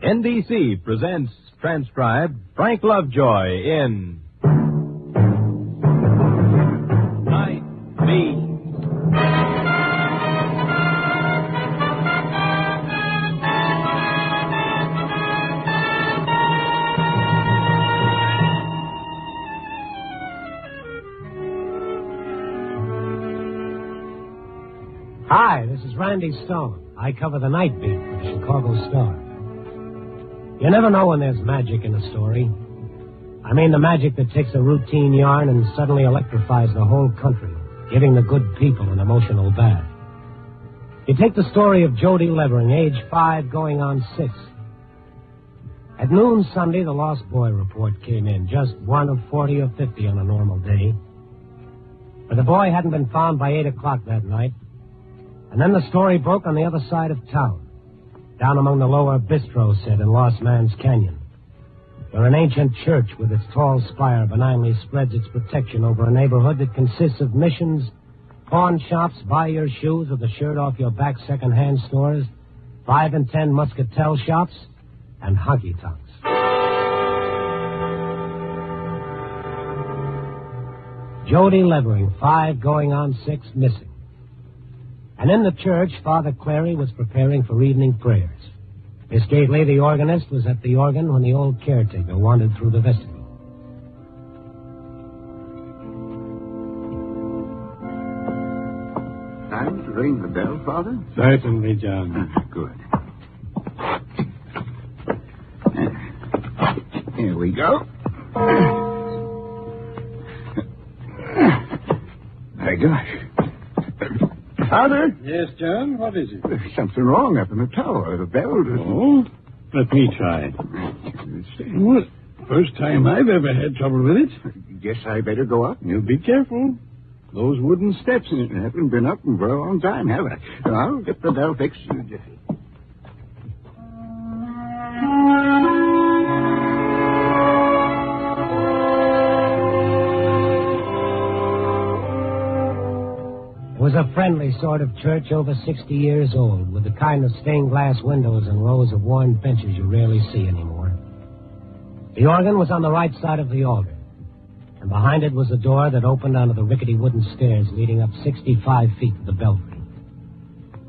NBC presents transcribed Frank Lovejoy in Nightbeat. Hi, this is Randy Stone. I cover the Nightbeat for the Chicago Star. You never know when there's magic in a story. I mean the magic that takes a routine yarn and suddenly electrifies the whole country, giving the good people an emotional bath. You take the story of Jody Levering, age 5, going on 6. At noon Sunday, the lost boy report came in, just one of 40 or 50 on a normal day. But the boy hadn't been found by 8 o'clock that night. And then the story broke on the other side of town, down among the lower bistro set in Lost Man's Canyon, where an ancient church with its tall spire benignly spreads its protection over a neighborhood that consists of missions, pawn shops, buy your shoes with the shirt off your back second-hand stores, 5 and 10 muscatel shops, and honky-tonks. Jody Levering, 5 going on 6, missing. And in the church, Father Clary was preparing for evening prayers. Miss Gately, the organist, was at the organ when the old caretaker wandered through the vestibule. Time to ring the bell, Father? Certainly, John. Good. Here we go. My gosh. Father? Yes, John, what is it? There's something wrong up in the tower. The bell doesn't... Oh, let me try. Well, first time I've ever had trouble with it. Guess I better go up. You be careful. Those wooden steps. I haven't been up for a long time, have I? I'll get the bell fixed. It was a friendly sort of church over 60 years old, with the kind of stained glass windows and rows of worn benches you rarely see anymore. The organ was on the right side of the altar, and behind it was a door that opened onto the rickety wooden stairs leading up 65 feet to the belfry.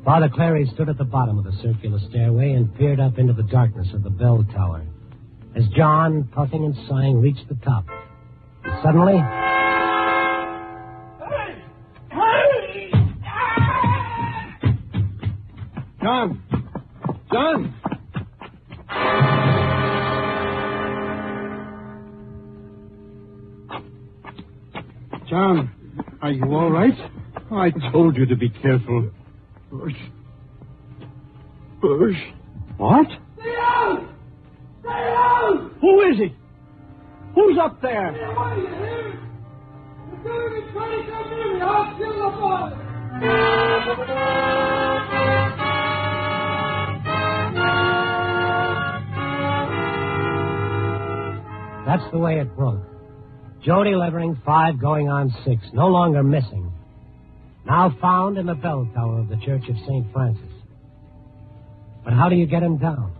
Father Clary stood at the bottom of the circular stairway and peered up into the darkness of the bell tower as John, puffing and sighing, reached the top. And suddenly... John! John! John, are you all right? Oh, I told you to be careful. Bush. What? Stay out! Stay out! Who is it? Who's up there? Hey, what are you here? You're doing it, trying to come near me. I'll kill the boy. That's the way it broke. Jody Levering, 5 going on 6, no longer missing. Now found in the bell tower of the Church of St. Francis. But how do you get him down?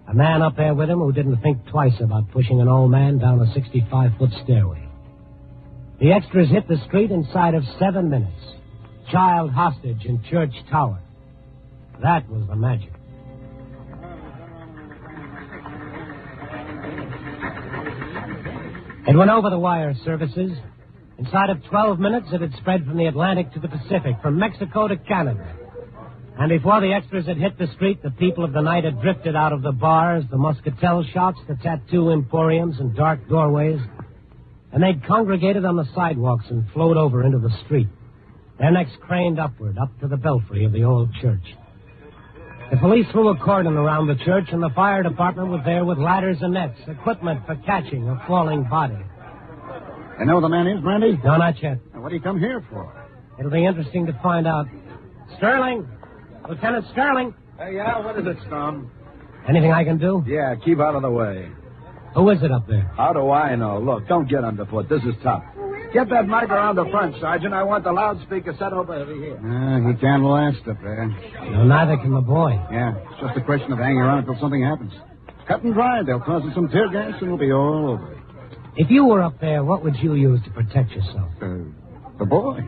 A man up there with him who didn't think twice about pushing an old man down a 65-foot stairway. The extras hit the street inside of 7 minutes. Child hostage in church tower. That was the magic. It went over the wire services. Inside of 12 minutes, it had spread from the Atlantic to the Pacific, from Mexico to Canada. And before the extras had hit the street, the people of the night had drifted out of the bars, the muscatel shops, the tattoo emporiums, and dark doorways. And they'd congregated on the sidewalks and flowed over into the street, their necks craned upward, up to the belfry of the old church. The police threw a cordon around the church, and the fire department was there with ladders and nets, equipment for catching a falling body. You know who the man is, Brandy? No, not yet. What did he come here for? It'll be interesting to find out. Sterling! Lieutenant Sterling! Yeah, what is it, Stone? Anything I can do? Yeah, keep out of the way. Who is it up there? How do I know? Look, don't get underfoot. This is tough. Get that mic around the front, Sergeant. I want the loudspeaker set over here. He can't last up there. No, neither can the boy. Yeah, it's just a question of hanging around until something happens. Cut and dry. They'll toss us some tear gas and we'll be all over it. If you were up there, what would you use to protect yourself? The boy.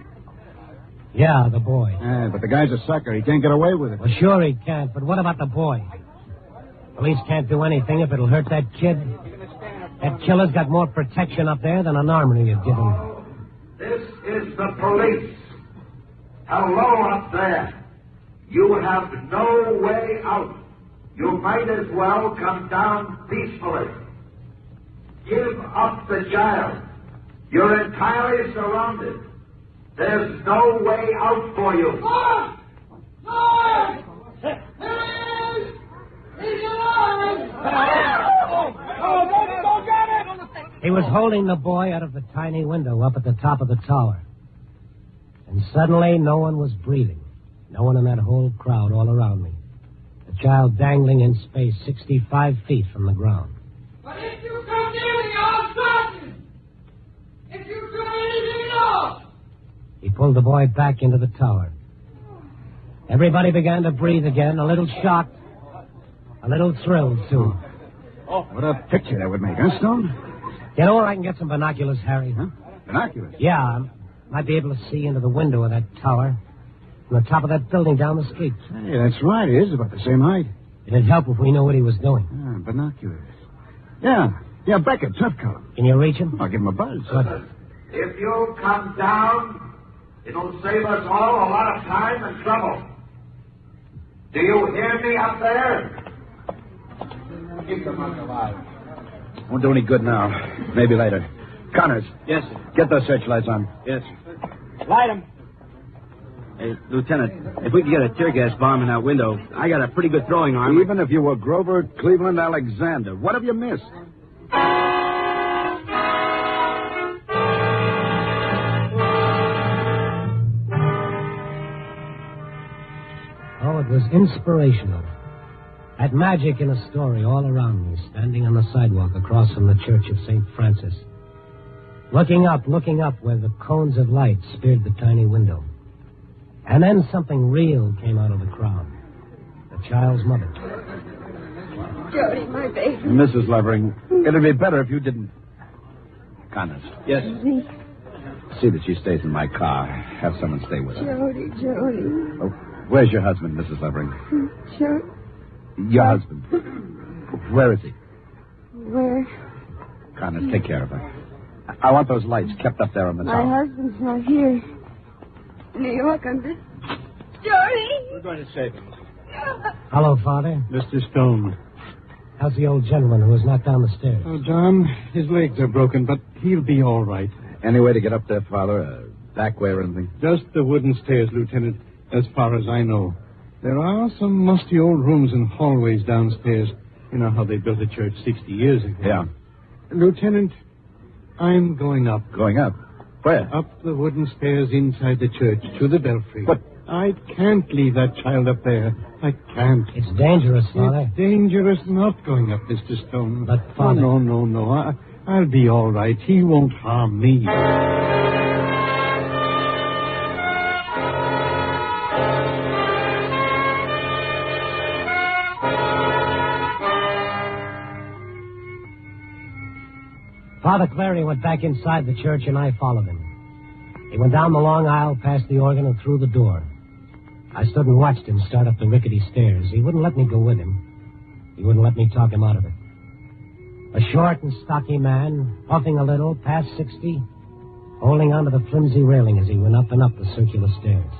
Yeah, the boy. But the guy's a sucker. He can't get away with it. Well, sure he can't, but what about the boy? Police can't do anything if it'll hurt that kid. That killer's got more protection up there than an armory would give him. This is the police. Hello up there. You have no way out. You might as well come down peacefully. Give up the child. You're entirely surrounded. There's no way out for you. Lord! Lord! Here he is! He's alive! Go get it! He was holding the boy out of the tiny window up at the top of the tower. And suddenly, no one was breathing. No one in that whole crowd all around me. The child dangling in space 65 feet from the ground. But if you come near me, I'll stop you. If you do anything at all. He pulled the boy back into the tower. Everybody began to breathe again, a little shocked, a little thrilled, too. Oh, what a picture that would make, huh, Stone? You know where I can get some binoculars, Harry? Huh? Binoculars? Yeah, I might be able to see into the window of that tower from the top of that building down the street. Hey, that's right. It is about the same height. It'd help if we knew what he was doing. Binoculars. Yeah, Beckett, tough color. Can you reach him? I'll give him a buzz. Good. If you come down, it'll save us all a lot of time and trouble. Do you hear me up there? Keep the mic alive. Won't do any good now. Maybe later. Connors. Yes, sir. Get those searchlights on. Yes, sir. Light him. Hey, Lieutenant, if we could get a tear gas bomb in that window, I got a pretty good throwing arm. Even if you were Grover Cleveland Alexander, what have you missed? Oh, it was inspirational. That magic in a story all around me, standing on the sidewalk across from the Church of St. Francis. Looking up where the cones of light speared the tiny window. And then something real came out of the crowd. The child's mother. Jody, my baby. Mrs. Levering, it'd be better if you didn't... Connors. Yes. See that she stays in my car. Have someone stay with her. Jody. Oh, where's your husband, Mrs. Levering? Jody. Your husband. Where is he? Where? Connors, take care of her. I want those lights kept up there on the My tower. husband's not here. New York, I'm just... Jody! We're going to save him. Hello, Father. Mr. Stone. How's the old gentleman who was knocked down the stairs? Oh, John, his legs are broken, but he'll be all right. Any way to get up there, Father? A back way or anything? Just the wooden stairs, Lieutenant, as far as I know. There are some musty old rooms and hallways downstairs. You know how they built a church 60 years ago. Yeah. Lieutenant, I'm going up. Going up? Where? Up the wooden stairs inside the church to the belfry. But I can't leave that child up there. I can't. It's dangerous, Father. It's dangerous not going up, Mr. Stone. But, Father... Oh, no. I'll be all right. He won't harm me. Father Clary went back inside the church, and I followed him. He went down the long aisle, past the organ, and through the door. I stood and watched him start up the rickety stairs. He wouldn't let me go with him. He wouldn't let me talk him out of it. A short and stocky man, puffing a little, past 60, holding onto the flimsy railing as he went up and up the circular stairs.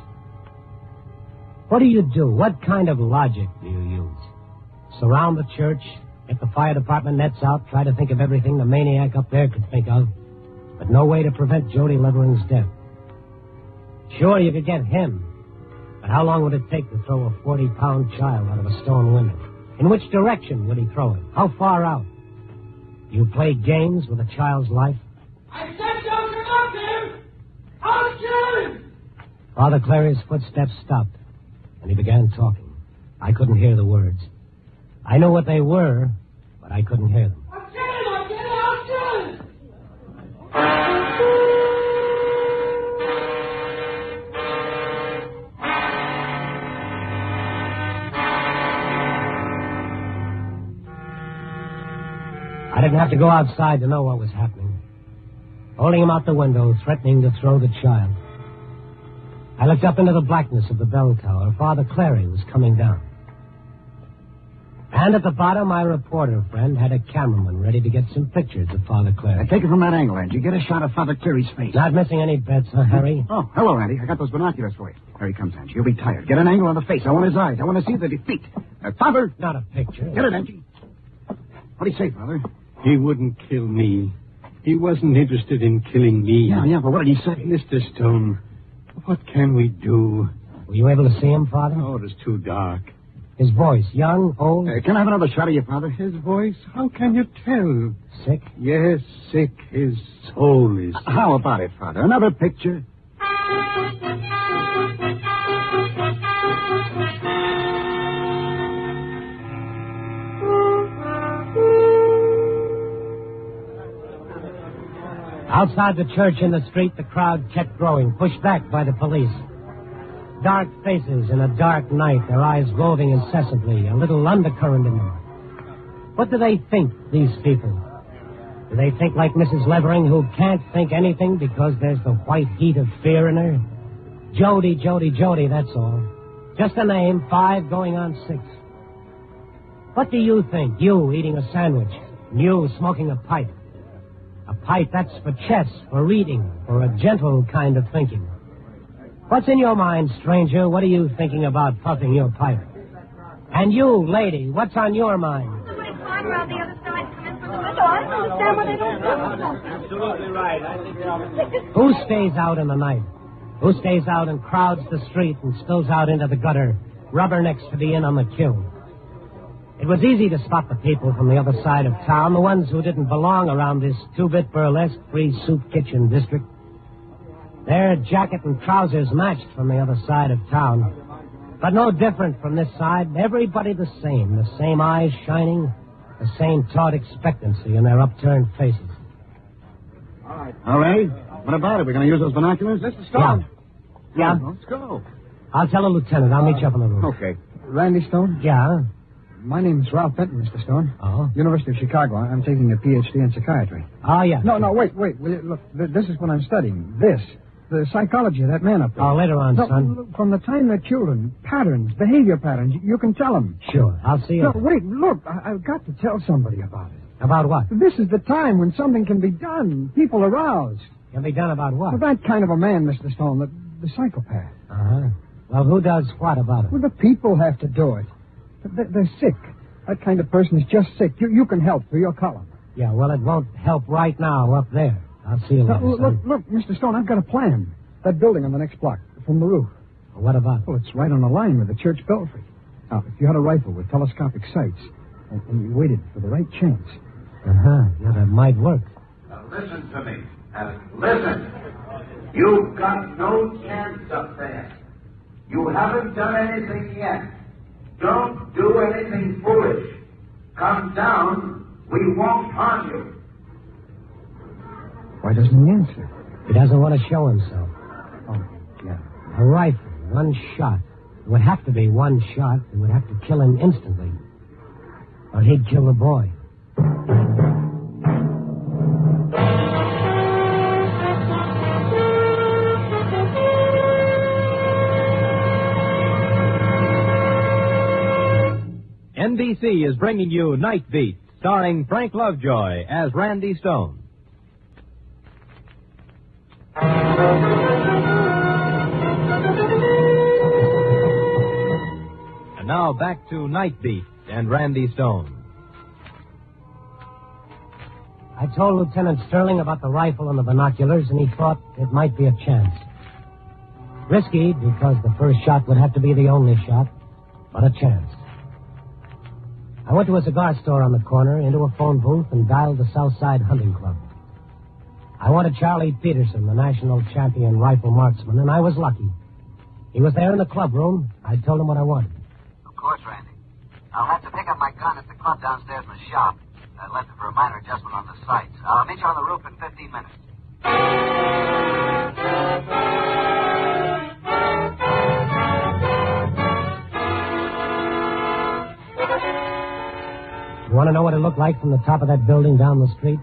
What do you do? What kind of logic do you use? Surround the church, get the fire department nets out, try to think of everything the maniac up there could think of, but no way to prevent Jody Levering's death. Sure, you could get him, but how long would it take to throw a 40-pound child out of a stone window? In which direction would he throw it? How far out? You play games with a child's life? I said don't come up him! I'll kill him! Father Clary's footsteps stopped, and he began talking. I couldn't hear the words. I knew what they were, but I couldn't hear them. I'll kill him! I'll kill him! I didn't have to go outside to know what was happening. Holding him out the window, threatening to throw the child. I looked up into the blackness of the bell tower. Father Clary was coming down. And at the bottom, my reporter friend had a cameraman ready to get some pictures of Father Clary. Take it from that angle, Angie. Get a shot of Father Clary's face. Not missing any bets, huh, Harry? Oh, hello, Randy. I got those binoculars for you. Here he comes, Angie. You'll be tired. Get an angle on the face. I want his eyes. I want to see the defeat. Father! Not a picture. Get it, Angie. What do you say, Father? He wouldn't kill me. He wasn't interested in killing me. Yeah, but what did he say? Mr. Stone, what can we do? Were you able to see him, Father? Oh, it's too dark. His voice, young, old? Can I have another shot of you, Father? His voice? How can you tell? Sick? Yes, sick. His soul is sick. How about it, Father? Another picture? Outside the church in the street, the crowd kept growing, pushed back by the police. Dark faces in a dark night, their eyes roving incessantly, a little undercurrent in them. What do they think, these people? Do they think like Mrs. Levering, who can't think anything because there's the white heat of fear in her? Jody, Jody, Jody, that's all. Just a name, 5 going on 6. What do you think, you eating a sandwich, and you smoking a pipe? A pipe, that's for chess, for reading, for a gentle kind of thinking. What's in your mind, stranger? What are you thinking about puffing your pipe? And you, lady, what's on your mind? Somebody climb around the other side, come in from the window. I don't understand what they don't do. Absolutely right. I think you're all... Who stays out in the night? Who stays out and crowds the street and spills out into the gutter, rubbernecks to be in on the kill? It was easy to spot the people from the other side of town, the ones who didn't belong around this 2-bit burlesque free soup kitchen district. Their jacket and trousers matched from the other side of town. But no different from this side. Everybody the same eyes shining, the same taut expectancy in their upturned faces. All right. What about it? We're going to use those binoculars? Mr. Stone. Yeah? Let's go. I'll tell the lieutenant. I'll meet you up on the roof. Okay. Randy Stone? Yeah? My name's Ralph Benton, Mr. Stone. Oh? University of Chicago. I'm taking a PhD in psychiatry. Oh, yeah. No, wait. Will you, look, this is what I'm studying. The psychology of that man up there. Oh, later on, No, son. look, from the time they're children, patterns, behavior patterns, you can tell them. Sure. I'll see you. No, wait, look, I've got to tell somebody about it. About what? This is the time when something can be done. People aroused. Can be done about what? Well, that kind of a man, Mr. Stone, the psychopath. Uh-huh. Well, who does what about it? Well, the people have to do it. They're sick. That kind of person is just sick. You can help through your column. Yeah, well, it won't help right now up there. I'll see you later, son. Look, Mr. Stone, I've got a plan. That building on the next block, from the roof. What about it? Well, it's right on the line with the church belfry. Now, if you had a rifle with telescopic sights, and you waited for the right chance. Uh-huh. Yeah, that might work. Now listen to me. Listen. You've got no chance up there. You haven't done anything yet. Don't do anything foolish. Come down. We won't harm you. Why doesn't he answer? He doesn't want to show himself. Oh, yeah. A rifle, one shot. It would have to be one shot. It would have to kill him instantly. Or he'd kill the boy. NBC is bringing you Nightbeat, starring Frank Lovejoy as Randy Stone. And now back to Nightbeat and Randy Stone. I told Lieutenant Sterling about the rifle and the binoculars, and he thought it might be a chance. Risky, because the first shot would have to be the only shot, but a chance. I went to a cigar store on the corner, into a phone booth, and dialed the Southside Hunting Club. I wanted Charlie Peterson, the national champion rifle marksman, and I was lucky. He was there in the club room. I told him what I wanted. Of course, Randy. I'll have to pick up my gun at the club downstairs in the shop. I left it for a minor adjustment on the sights. I'll meet you on the roof in 15 minutes. You want to know what it looked like from the top of that building down the street?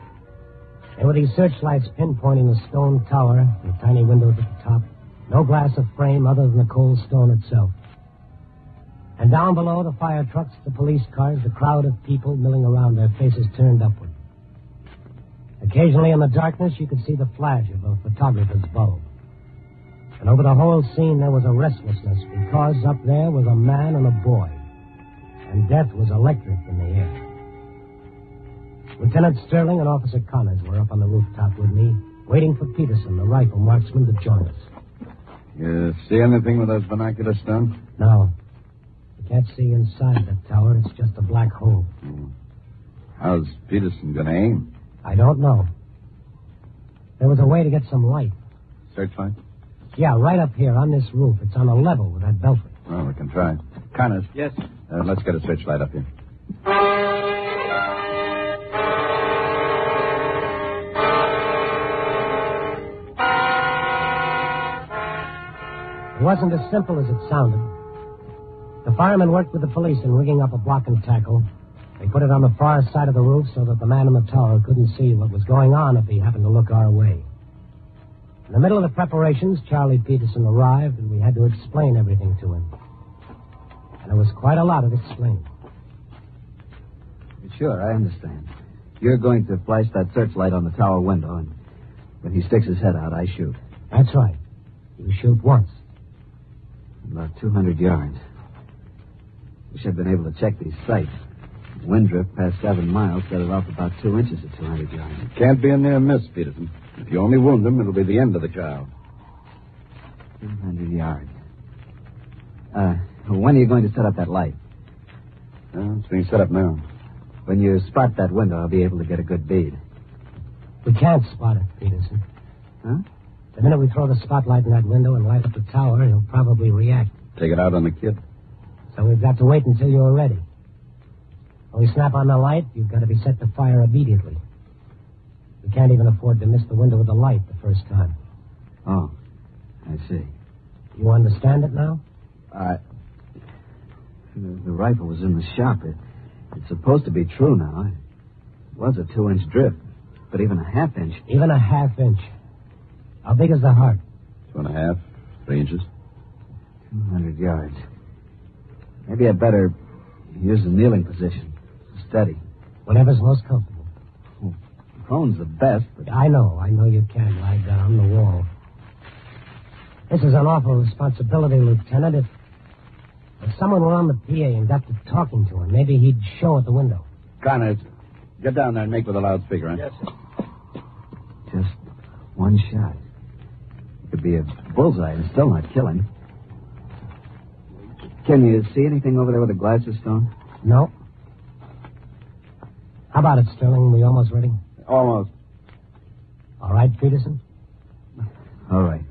There were these searchlights pinpointing the stone tower, the tiny windows at the top. No glass of frame other than the cold stone itself. And down below, the fire trucks, the police cars, the crowd of people milling around, their faces turned upward. Occasionally in the darkness, you could see the flash of a photographer's bulb. And over the whole scene, there was a restlessness, because up there was a man and a boy. And death was electric in the air. Lieutenant Sterling and Officer Connors were up on the rooftop with me, waiting for Peterson, the rifle marksman, to join us. You see anything with those binoculars, Stone? No. You can't see inside that tower. It's just a black hole. How's Peterson going to aim? I don't know. There was a way to get some light. Searchlight? Yeah, right up here on this roof. It's on a level with that belfry. Well, we can try. Connors. Yes. Let's get a searchlight up here. It wasn't as simple as it sounded. The firemen worked with the police in rigging up a block and tackle. They put it on the far side of the roof so that the man in the tower couldn't see what was going on if he happened to look our way. In the middle of the preparations, Charlie Peterson arrived, and we had to explain everything to him. And it was quite a lot of explaining. Sure, I understand. You're going to flash that searchlight on the tower window, and when he sticks his head out, I shoot. That's right. You shoot once. About 200 yards. Wish I'd been able to check these sights. Wind drift past 7 miles set it off about 2 inches at 200 yards. It can't be a near miss, Peterson. If you only wound him, it'll be the end of the child. 200 yards. When are you going to set up that light? It's being set up now. When you spot that window, I'll be able to get a good bead. We can't spot it, Peterson. Huh? The minute we throw the spotlight in that window and light up the tower, he'll probably react. Take it out on the kid. So we've got to wait until you're ready. When we snap on the light, you've got to be set to fire immediately. We can't even afford to miss the window with the light the first time. Oh, I see. You understand it now? The rifle was in the shop. It's supposed to be true now. It was a 2-inch drift, but even a half inch. Even a half inch. How big is the heart? 2.5, 3 inches. 200 yards. Maybe I'd better use the kneeling position. Steady. Whatever's most comfortable. Prone's the best, but... I know you can't lie down the wall. This is an awful responsibility, Lieutenant. If someone were on the PA and got to talking to him, maybe he'd show at the window. Connors, get down there and make with a loudspeaker, huh? Yes, sir. Just one shot. It could be a bullseye and still not kill him. Can you see anything over there with the glasses, Stone? No. How about it, Sterling? We almost ready? Almost. All right, Peterson? All right.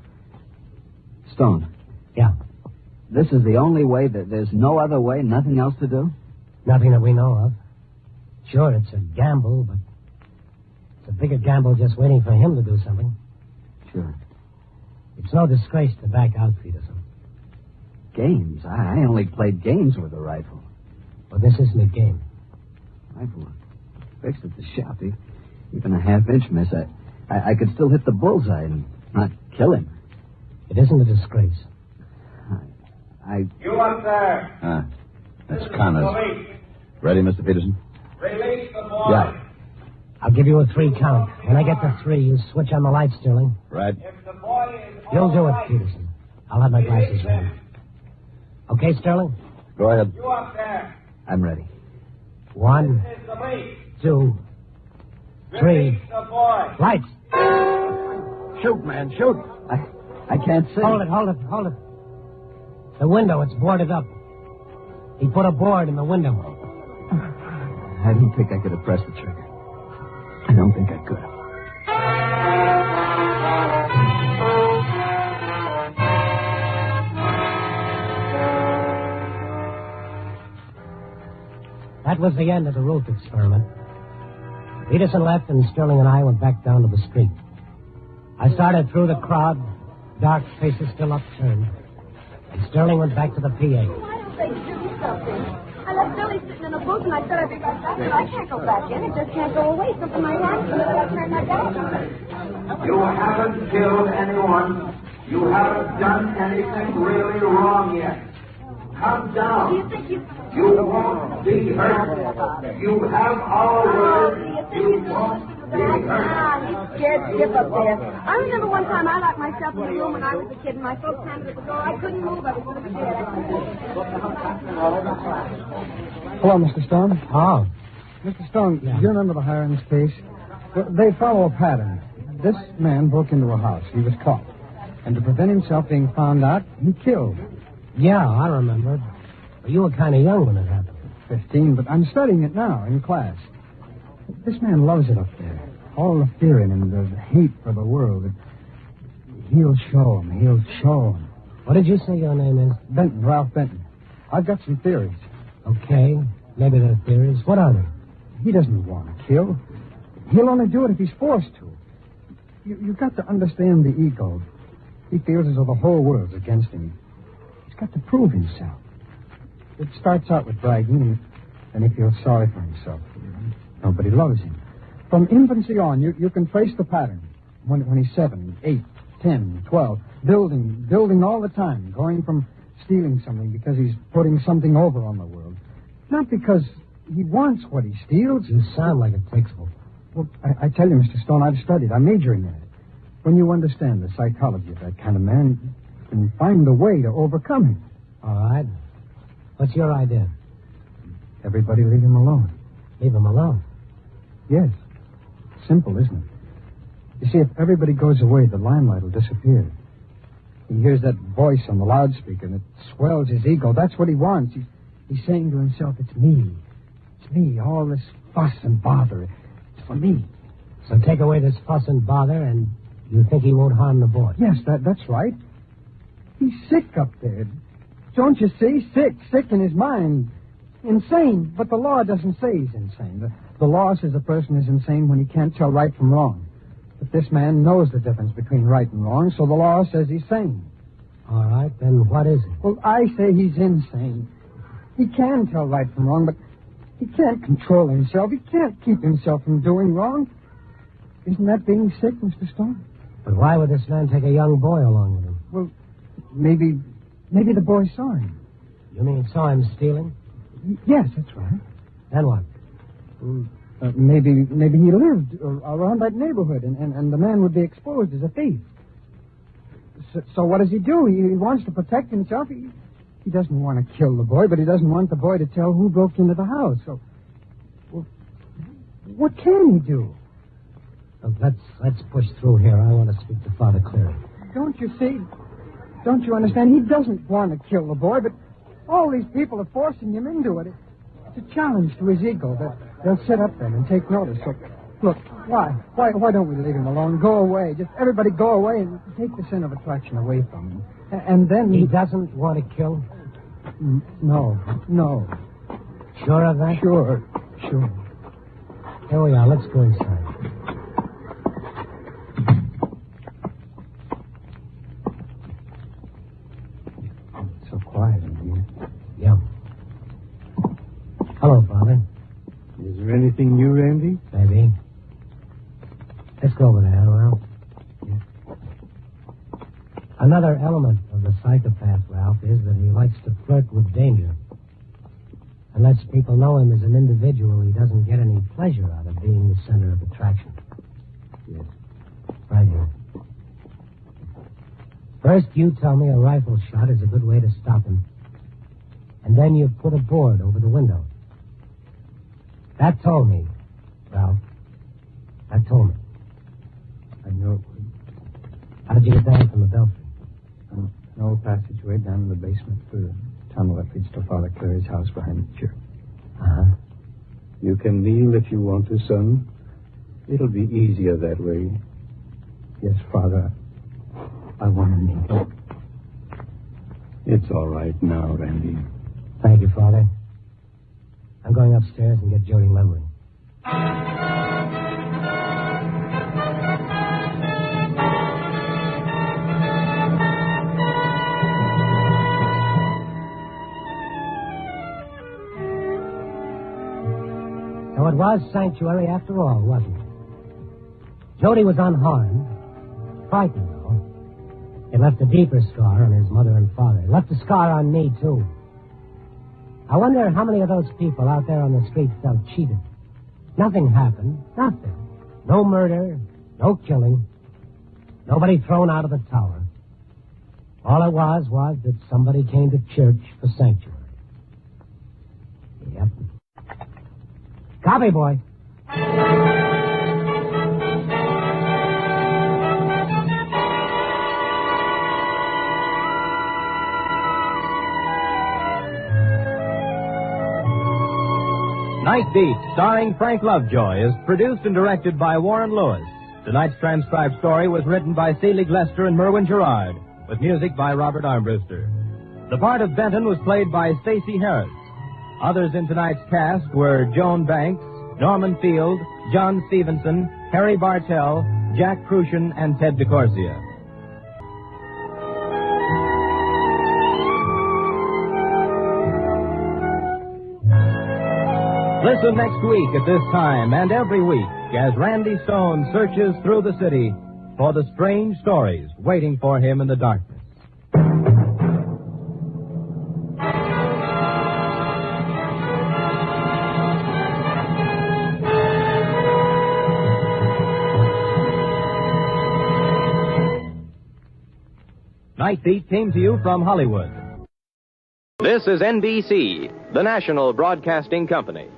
Stone. Yeah. This is the only way that there's no other way, nothing else to do? Nothing that we know of. Sure, it's a gamble, but it's a bigger gamble just waiting for him to do something. Sure. It's no disgrace to back out, Peterson. Games? I only played games with a rifle. Well, this isn't a game. Rifle fixed at the shop. Even a half-inch miss. I could still hit the bullseye and not kill him. It isn't a disgrace. You up there? That's Connors. Ready, Mr. Peterson? Release the boy. Yeah. I'll give you a 3 count. When I get to 3, you switch on the light, Sterling. Right. If the boy is You'll do it, all right, Peterson. I'll have my glasses ready. Okay, Sterling? Go ahead. You up there? I'm ready. 1, This is the lead. 2, 3. Release the boy. Lights! Shoot, man, shoot. I can't see. Hold it. The window, it's boarded up. He put a board in the window. I didn't think I could have pressed the trigger. I don't think I could have. That was the end of the roof experiment. Peterson left, and Sterling and I went back down to the street. I started through the crowd, dark faces still upturned. And Sterling went back to the PA. Why don't they do something? I left Billy sitting in a booth, and I said I'd be right back, but I can't go back in. It just can't go away. Something might happen, and then I turn my back on it. You haven't killed anyone. You haven't done anything really wrong yet. Come down. Do you think You won't be hurt. You have our word. You won't be hurt. he's scared stiff up there. I remember one time I locked myself in a room when I was a kid, and my folks handed at the door. I couldn't move. I was so scared. Hello, Mr. Stone. Oh. Mr. Stone, do you remember the Hirons case? Well, they follow a pattern. This man broke into a house. He was caught. And to prevent himself being found out, he killed. Yeah, I remember. But you were kind of young when it happened. 15, but I'm studying it now in class. This man loves it up there. All the fear in him, the hate for the world. He'll show him. He'll show him. What did you say your name is? Benton, Ralph Benton. I've got some theories. Okay. Maybe they're theories. What are they? He doesn't want to kill. He'll only do it if he's forced to. You've got to understand the ego. He feels as though the whole world's against him. He's got to prove himself. It starts out with bragging, and he feels sorry for himself. Nobody loves him. From infancy on, you can trace the pattern. When he's 7, 8, 10, 12, building all the time, going from stealing something because he's putting something over on the world. Not because he wants what he steals. You sound like a textbook. Well, I tell you, Mr. Stone, I've studied. I'm majoring in it. When you understand the psychology of that kind of man, you can find a way to overcome him. All right. What's your idea? Everybody leave him alone. Leave him alone? Yes. Simple, isn't it? You see, if everybody goes away, the limelight will disappear. He hears that voice on the loudspeaker, and it swells his ego. That's what he wants. He's saying to himself, it's me. It's me. All this fuss and bother. It's for me. So take away this fuss and bother, and you think he won't harm the boy? Yes, that's right. He's sick up there. Don't you see? Sick in his mind. Insane. But the law doesn't say he's insane. The law says a person is insane when he can't tell right from wrong. But this man knows the difference between right and wrong, so the law says he's sane. All right, then what is it? Well, I say he's insane. He can tell right from wrong, but he can't control himself. He can't keep himself from doing wrong. Isn't that being sick, Mr. Stone? But why would this man take a young boy along with him? Well, maybe the boy saw him. You mean saw him stealing? Yes, that's right. Then what? Maybe he lived around that neighborhood, and the man would be exposed as a thief. So what does he do? He wants to protect himself. He doesn't want to kill the boy, but he doesn't want the boy to tell who broke into the house. So, well, what can he do? Let's push through here. I want to speak to Father Cleary. Don't you see? Don't you understand? He doesn't want to kill the boy, but all these people are forcing him into it. It's a challenge to his ego. They'll sit up then and take notice. So, look, why don't we leave him alone? Go away. Just everybody go away and take the sin of attraction away from him. And then... He doesn't want to kill? No. Sure of that? Sure. Here we are. Let's go inside. It's so quiet in here. Yeah. Hello, Father. Is there anything new, Randy? Maybe. Let's go over there, Ralph. Yeah. Another element of the psychopath, Ralph, is that he likes to flirt with danger. Unless people know him as an individual, he doesn't get any pleasure out of being the center of attraction. Yes. Right here. First, you tell me a rifle shot is a good way to stop him. And then you put a board over the window. That told me, Ralph. That told me. I know. How did you get down from the belfry? An old passageway down in the basement through the tunnel that leads to Father Clary's house behind the church. Uh-huh. You can kneel if you want to, son. It'll be easier that way. Yes, Father. I want to kneel. It's all right now, Randy. Thank you, Father. I'm going upstairs and get Jody Lemring. So it was sanctuary after all, wasn't it? Jody was unharmed. Frightened, though. It left a deeper scar on his mother and father. It left a scar on me, too. I wonder how many of those people out there on the street felt cheated. Nothing happened. Nothing. No murder. No killing. Nobody thrown out of the tower. All it was that somebody came to church for sanctuary. Yep. Copy, boy. Nightbeat, starring Frank Lovejoy, is produced and directed by Warren Lewis. Tonight's transcribed story was written by Seeley Glester and Merwin Gerard, with music by Robert Armbruster. The part of Benton was played by Stacey Harris. Others in tonight's cast were Joan Banks, Norman Field, John Stevenson, Harry Bartell, Jack Crucian, and Ted DeCorsia. Listen next week at this time and every week as Randy Stone searches through the city for the strange stories waiting for him in the darkness. Nightbeat came to you from Hollywood. This is NBC, the national broadcasting company.